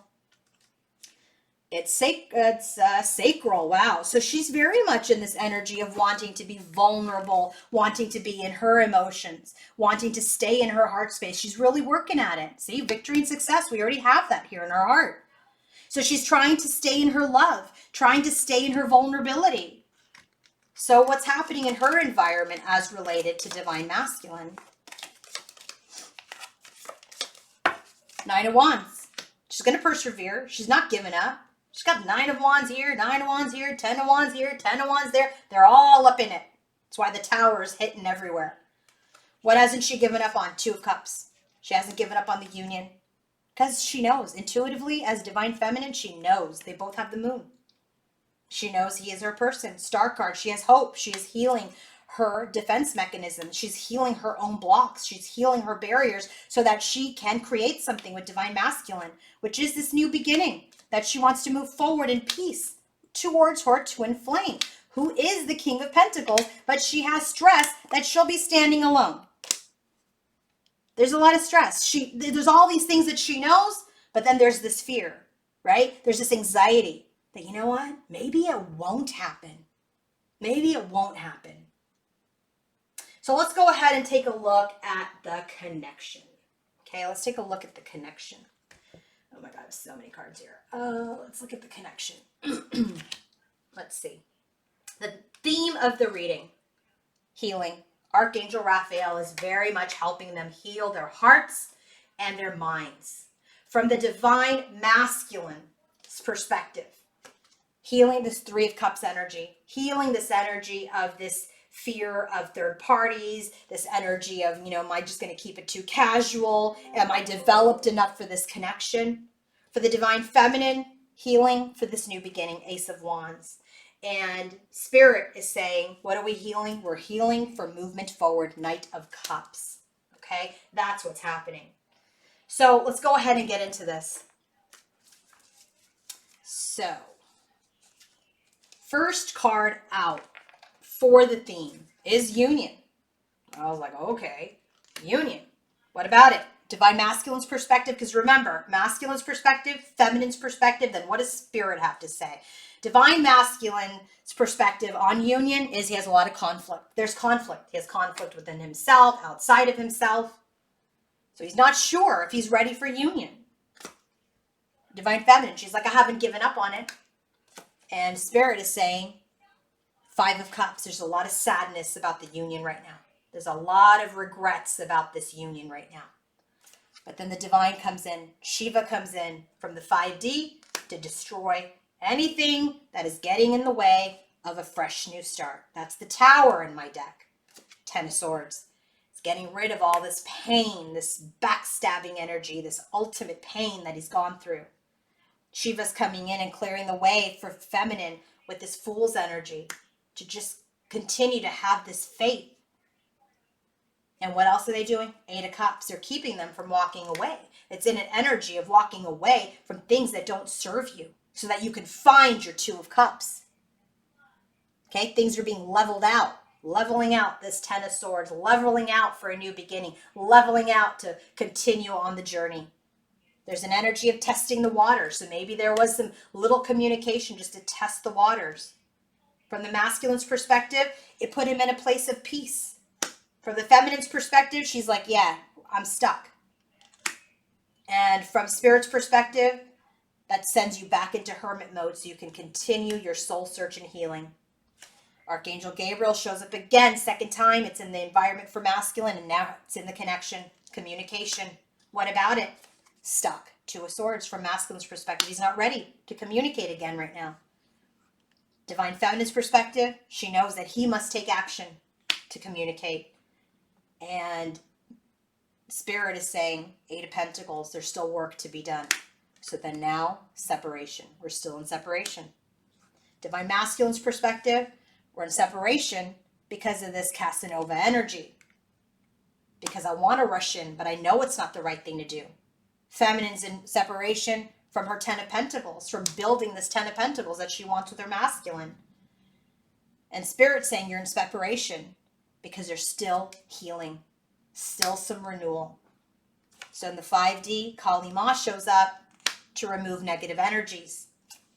Speaker 1: It's sacral. Wow. So she's very much in this energy of wanting to be vulnerable, wanting to be in her emotions, wanting to stay in her heart space. She's really working at it. See, victory and success. We already have that here in our heart. So she's trying to stay in her love, trying to stay in her vulnerability. So what's happening in her environment as related to Divine Masculine? Nine of Wands. She's going to persevere. She's not giving up. She's got Nine of Wands here, Nine of Wands here, 10 of Wands here, 10 of Wands there. They're all up in it. That's why the tower is hitting everywhere. What hasn't she given up on? Two of Cups. She hasn't given up on the union. Because she knows. Intuitively, as Divine Feminine, she knows. They both have the moon. She knows he is her person. Star card. She has hope. She is healing her defense mechanism. She's healing her own blocks. She's healing her barriers so that she can create something with Divine Masculine, which is this new beginning that she wants to move forward in peace towards her twin flame, who is the King of Pentacles, but she has stress that she'll be standing alone. There's a lot of stress. There's all these things that she knows, but then there's this fear, right? There's this anxiety. That, you know what? Maybe it won't happen. Maybe it won't happen. So let's go ahead and take a look at the connection. Okay, let's take a look at the connection. Oh my God, so many cards here. Let's look at the connection. Let's see. The theme of the reading, healing. Archangel Raphael is very much helping them heal their hearts and their minds from the Divine Masculine perspective. Healing this Three of Cups energy, healing this energy of this fear of third parties, this energy of, am I just going to keep it too casual? Am I developed enough for this connection? For the Divine Feminine, healing for this new beginning, Ace of Wands. And Spirit is saying, what are we healing? We're healing for movement forward, Knight of Cups. Okay, that's what's happening. So let's go ahead and get into this. So, first card out for the theme is union. I was like, okay, union. What about it? Divine Masculine's perspective, because remember, masculine's perspective, feminine's perspective, then what does Spirit have to say? Divine Masculine's perspective on union is he has a lot of conflict. There's conflict. He has conflict within himself, outside of himself. So he's not sure if he's ready for union. Divine Feminine, she's like, I haven't given up on it. And Spirit is saying, Five of Cups, there's a lot of sadness about the union right now. There's a lot of regrets about this union right now. But then the Divine comes in. Shiva comes in from the 5D to destroy anything that is getting in the way of a fresh new start. That's the Tower in my deck. 10 of Swords. It's getting rid of all this pain, this backstabbing energy, this ultimate pain that he's gone through. Shiva's coming in and clearing the way for Feminine with this Fool's energy to just continue to have this faith. And what else are they doing? 8 of Cups. They're keeping them from walking away. It's in an energy of walking away from things that don't serve you so that you can find your 2 of Cups. Okay, things are being leveled out. Leveling out this 10 of Swords. Leveling out for a new beginning. Leveling out to continue on the journey. There's an energy of testing the waters. So maybe there was some little communication just to test the waters. From the masculine's perspective, it put him in a place of peace. From the feminine's perspective, she's like, yeah, I'm stuck. And from Spirit's perspective, that sends you back into hermit mode so you can continue your soul search and healing. Archangel Gabriel shows up again, second time. It's in the environment for masculine, and now it's in the connection, communication. What about it? Stuck. 2 of Swords from masculine's perspective. He's not ready to communicate again right now. Divine Feminine's perspective, she knows that he must take action to communicate. And Spirit is saying, 8 of Pentacles, there's still work to be done. So then now, separation. We're still in separation. Divine Masculine's perspective, we're in separation because of this Casanova energy. Because I want to rush in, but I know it's not the right thing to do. Feminine's in separation from her 10 of Pentacles, from building this 10 of Pentacles that she wants with her masculine. And Spirit's saying you're in separation because there's still healing, still some renewal. So in the 5D, Kali Ma shows up to remove negative energies.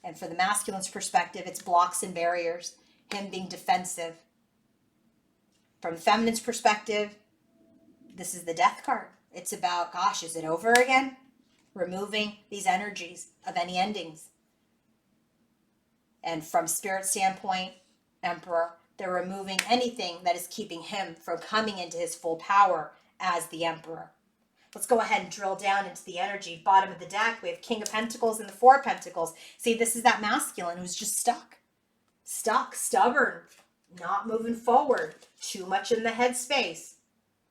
Speaker 1: And for the masculine's perspective, it's blocks and barriers, him being defensive. From the feminine's perspective, this is the Death card. It's about, gosh, is it over again? Removing these energies of any endings. And from Spirit's standpoint, Emperor, they're removing anything that is keeping him from coming into his full power as the Emperor. Let's go ahead and drill down into the energy. Bottom of the deck, we have King of Pentacles and the 4 of Pentacles. See, this is that masculine who's just stuck. Stuck, stubborn, not moving forward. Too much in the headspace.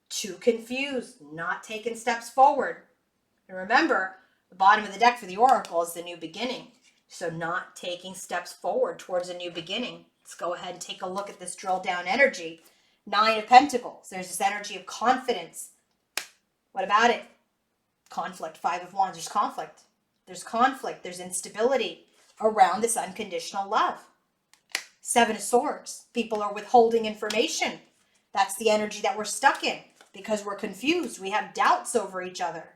Speaker 1: Too confused, not taking steps forward. And remember, the bottom of the deck for the Oracle is the new beginning. So not taking steps forward towards a new beginning. Let's go ahead and take a look at this drill down energy. 9 of Pentacles. There's this energy of confidence. What about it? Conflict. 5 of Wands. There's conflict. There's conflict. There's instability around this unconditional love. 7 of Swords. People are withholding information. That's the energy that we're stuck in because we're confused. We have doubts over each other.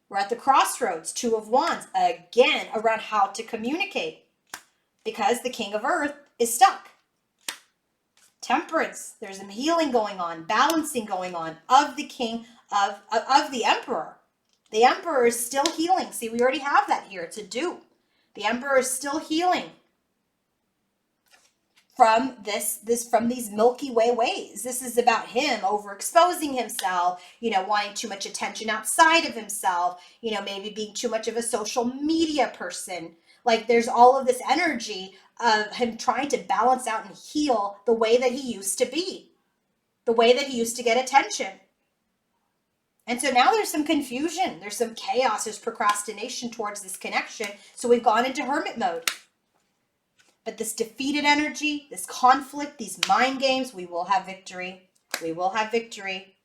Speaker 1: We're at the crossroads. 2 of Wands. Again, around how to communicate because the King of Earth is stuck. Temperance. There's some healing going on, balancing going on of the King of the Emperor. The Emperor is still healing. See, we already have that here. It's a do. The Emperor is still healing from from these Milky Way ways. This is about him overexposing himself, wanting too much attention outside of himself, maybe being too much of a social media person. Like there's all of this energy of him trying to balance out and heal the way that he used to be, the way that he used to get attention. And so now there's some confusion, there's some chaos, there's procrastination towards this connection. So we've gone into hermit mode. But this defeated energy, this conflict, these mind games, we will have victory. We will have victory.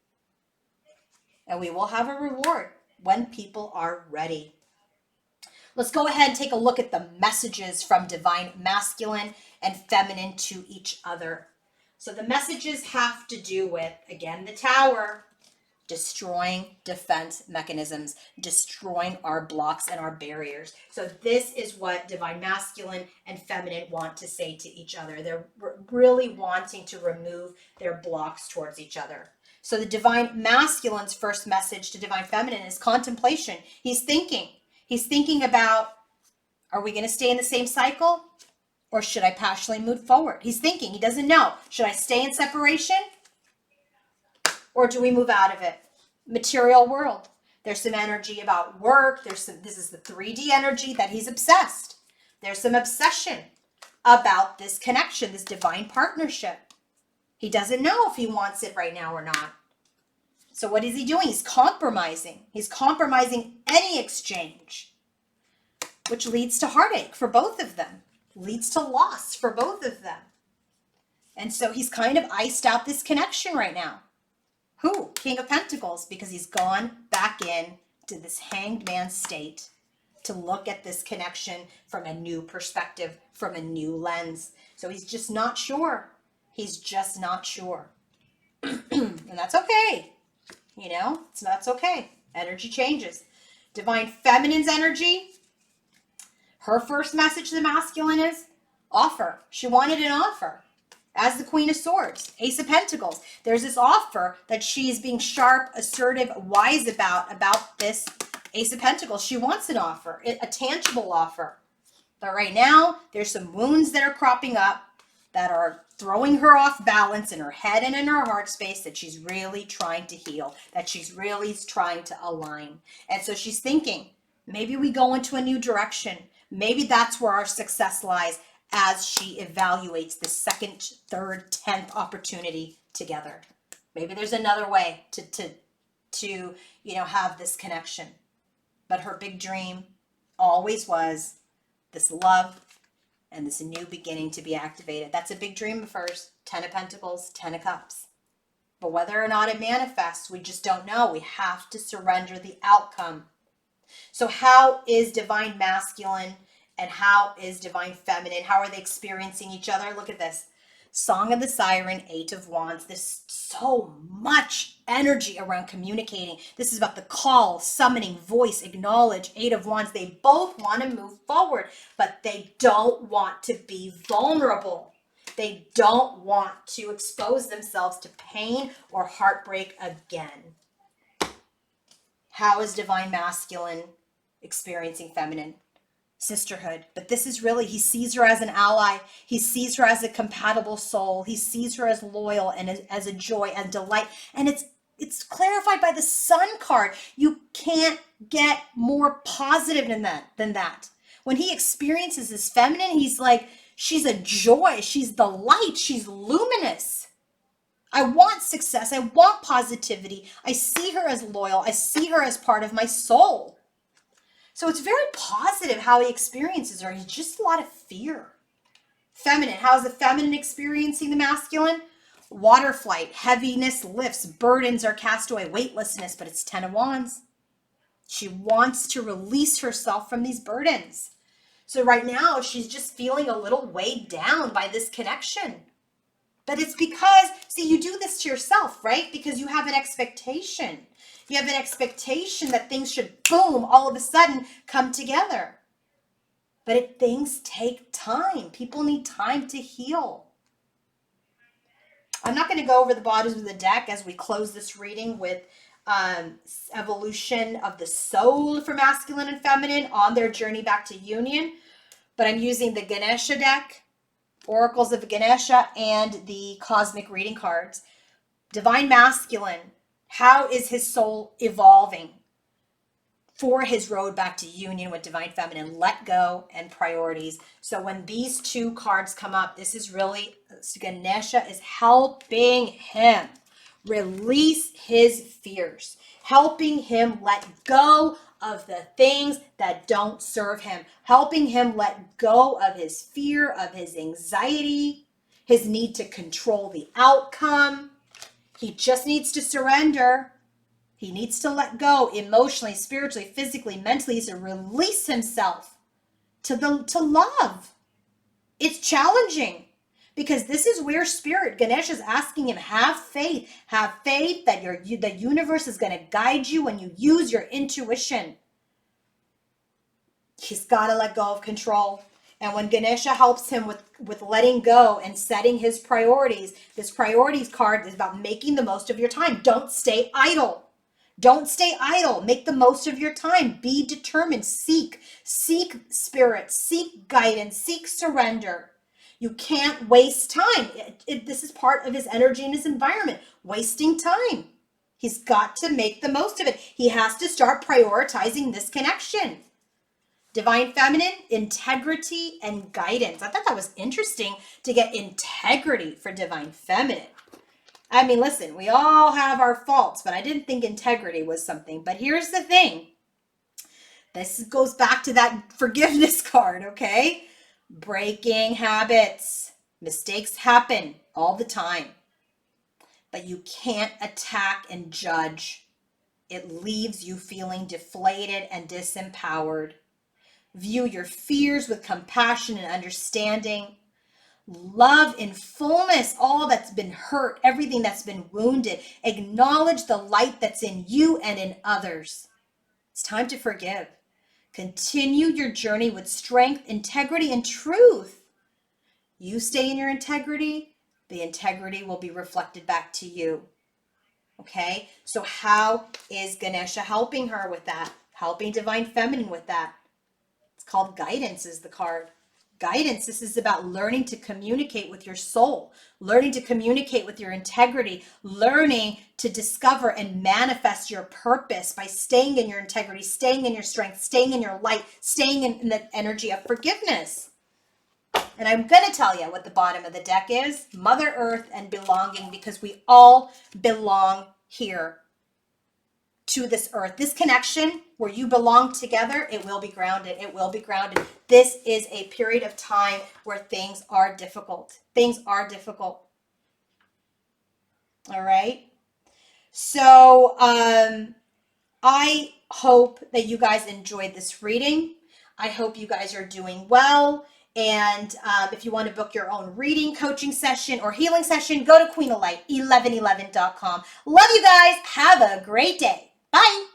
Speaker 1: And we will have a reward when people are ready. Let's go ahead and take a look at the messages from Divine Masculine and Feminine to each other. So the messages have to do with, again, the Tower, destroying defense mechanisms, destroying our blocks and our barriers. So this is what Divine Masculine and Feminine want to say to each other. They're really wanting to remove their blocks towards each other. So the Divine Masculine's first message to Divine Feminine is contemplation. He's thinking. He's thinking about, are we going to stay in the same cycle? Or should I passionately move forward? He's thinking, he doesn't know. Should I stay in separation? Or do we move out of it? Material world. There's some energy about work. This is the 3D energy that he's obsessed. There's some obsession about this connection, this divine partnership. He doesn't know if he wants it right now or not. So what is he doing? He's compromising. He's compromising any exchange, which leads to heartache for both of them, leads to loss for both of them. And so he's kind of iced out this connection right now. Who? King of Pentacles, because he's gone back in to this hanged man state to look at this connection from a new perspective, from a new lens. So he's just not sure. He's just not sure. And that's okay. You know, that's okay. Energy changes. Divine Feminine's energy, her first message to the masculine is offer. She wanted an offer. As the Queen of Swords, Ace of Pentacles, there's this offer that she's being sharp, assertive, wise about this Ace of Pentacles. She wants an offer, a tangible offer. But right now, there's some wounds that are cropping up that are throwing her off balance in her head and in her heart space that she's really trying to heal, that she's really trying to align. And so she's thinking, maybe we go into a new direction. Maybe that's where our success lies, as she evaluates the second, third, 10th opportunity together. Maybe there's another way to have this connection. But her big dream always was this love and this new beginning to be activated. That's a big dream of hers. 10 of Pentacles, 10 of Cups. But whether or not it manifests, we just don't know. We have to surrender the outcome. So how is Divine Masculine and how is Divine Feminine? How are they experiencing each other? Look at this. Song of the Siren, 8 of Wands. There's so much energy around communicating. This is about the call, summoning, voice, acknowledge, 8 of Wands. They both want to move forward, but they don't want to be vulnerable. They don't want to expose themselves to pain or heartbreak again. How is Divine Masculine experiencing feminine? Sisterhood. But this is really, he sees her as an ally. He sees her as a compatible soul. He sees her as loyal and as a joy and delight. And it's clarified by the Sun card. You can't get more positive than that. When he experiences his feminine, he's like, she's a joy. She's the light. She's luminous. I want success. I want positivity. I see her as loyal. I see her as part of my soul. So it's very positive how he experiences her. He's just a lot of fear. Feminine. How is the feminine experiencing the masculine? Water flight. Heaviness lifts. Burdens are cast away. Weightlessness. But it's 10 of Wands. She wants to release herself from these burdens. So right now, she's just feeling a little weighed down by this connection. But it's because, see, you do this to yourself, right? Because you have an expectation. You have an expectation that things should, boom, all of a sudden come together. But things take time. People need time to heal. I'm not going to go over the bottoms of the deck as we close this reading with evolution of the soul for masculine and feminine on their journey back to union. But I'm using the Ganesha deck, Oracles of Ganesha, and the Cosmic Reading cards. Divine Masculine. How is his soul evolving for his road back to union with Divine Feminine? Let go and priorities. So when these two cards come up, this is really, Ganesha is helping him release his fears, helping him let go of the things that don't serve him, helping him let go of his fear, of his anxiety, his need to control the outcome. He just needs to surrender. He needs to let go emotionally, spiritually, physically, mentally, to release himself to love. It's challenging because this is where Spirit, Ganesh, is asking him, have faith that the universe is going to guide you when you use your intuition. He's got to let go of control. And when Ganesha helps him with letting go and setting his priorities, this priorities card is about making the most of your time. Don't stay idle. Don't stay idle. Make the most of your time. Be determined. Seek spirit, seek guidance, seek surrender. You can't waste time. This is part of his energy and his environment. Wasting time. He's got to make the most of it. He has to start prioritizing this connection. Divine Feminine, integrity and guidance. I thought that was interesting to get integrity for Divine Feminine. I mean, listen, we all have our faults, but I didn't think integrity was something. But here's the thing. This goes back to that forgiveness card, okay? Breaking habits. Mistakes happen all the time. But you can't attack and judge. It leaves you feeling deflated and disempowered. View your fears with compassion and understanding. Love in fullness all that's been hurt, everything that's been wounded. Acknowledge the light that's in you and in others. It's time to forgive. Continue your journey with strength, integrity, and truth. You stay in your integrity, the integrity will be reflected back to you. Okay? So how is Ganesha helping her with that? Helping Divine Feminine with that? It's called guidance is the card. Guidance, this is about learning to communicate with your soul, learning to communicate with your integrity, learning to discover and manifest your purpose by staying in your integrity, staying in your strength, staying in your light, staying in the energy of forgiveness. And I'm going to tell you what the bottom of the deck is, Mother Earth and belonging, because we all belong here to this earth. This connection where you belong together, it will be grounded. It will be grounded. This is a period of time where things are difficult. Things are difficult. All right. So I hope that you guys enjoyed this reading. I hope you guys are doing well. And if you want to book your own reading, coaching session, or healing session, go to queenoflight1111.com. Love you guys. Have a great day. Bye.